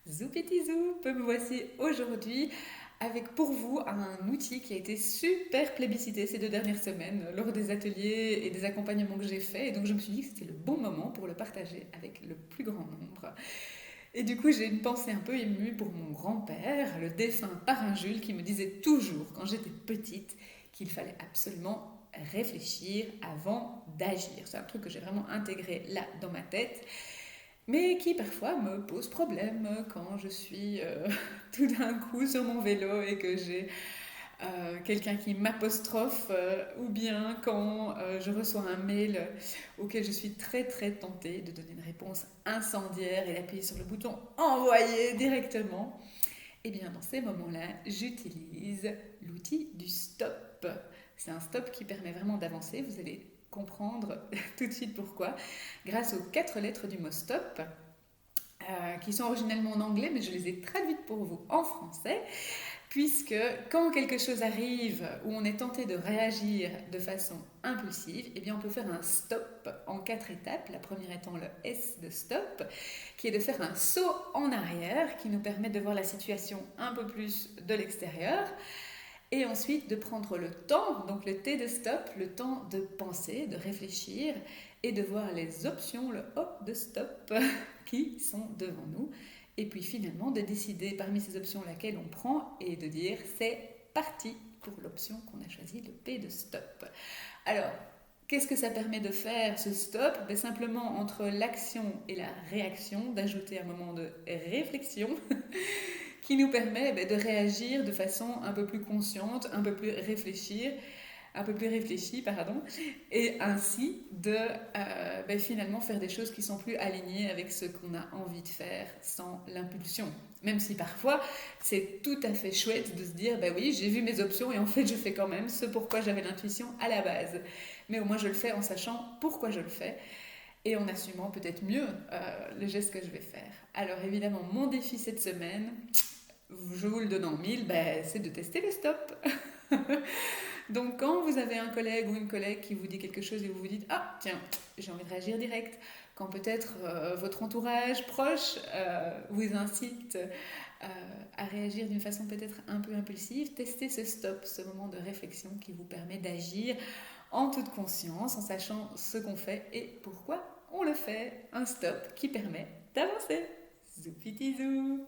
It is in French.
Zoupiti zoup, me voici aujourd'hui avec pour vous un outil qui a été super plébiscité ces 2 dernières semaines lors des ateliers et des accompagnements que j'ai faits. Et donc je me suis dit que c'était le bon moment pour le partager avec le plus grand nombre. Et du coup, j'ai une pensée un peu émue pour mon grand-père, le défunt parrain Jules, qui me disait toujours quand j'étais petite qu'il fallait absolument réfléchir avant d'agir. C'est un truc que j'ai vraiment intégré là dans ma tête, mais qui parfois me pose problème quand je suis tout d'un coup sur mon vélo et que j'ai quelqu'un qui m'apostrophe, ou bien quand je reçois un mail auquel je suis très très tentée de donner une réponse incendiaire et d'appuyer sur le bouton envoyer directement. Et bien dans ces moments-là, j'utilise l'outil du stop. C'est un stop qui permet vraiment d'avancer. Vous allez comprendre tout de suite pourquoi, grâce aux 4 lettres du mot stop, qui sont originellement en anglais, mais je les ai traduites pour vous en français, puisque quand quelque chose arrive où on est tenté de réagir de façon impulsive, eh bien on peut faire un stop en 4 étapes. La première étant le S de stop, qui est de faire un saut en arrière, qui nous permet de voir la situation un peu plus de l'extérieur. Et ensuite de prendre le temps, donc le T de stop, le temps de penser, de réfléchir et de voir les options, le hop de stop, qui sont devant nous. Et puis finalement de décider parmi ces options laquelle on prend et de dire c'est parti pour l'option qu'on a choisie, le P de stop. Alors, qu'est-ce que ça permet de faire ce stop? Simplement entre l'action et la réaction, d'ajouter un moment de réflexion qui nous permet de réagir de façon un peu plus consciente, un peu plus réfléchie, pardon, et ainsi de finalement faire des choses qui sont plus alignées avec ce qu'on a envie de faire sans l'impulsion. Même si parfois c'est tout à fait chouette de se dire oui, j'ai vu mes options et en fait je fais quand même ce pourquoi j'avais l'intuition à la base. Mais au moins je le fais en sachant pourquoi je le fais et en assumant peut-être mieux le geste que je vais faire. Alors évidemment, mon défi cette semaine, je vous le donne en mille, c'est de tester les stops. Donc quand vous avez un collègue ou une collègue qui vous dit quelque chose et vous vous dites ah tiens, j'ai envie de réagir direct, quand peut-être votre entourage proche vous incite à réagir d'une façon peut-être un peu impulsive, testez ce stop, ce moment de réflexion qui vous permet d'agir en toute conscience, en sachant ce qu'on fait et pourquoi on le fait. Un stop qui permet d'avancer. Zoupiti zoup.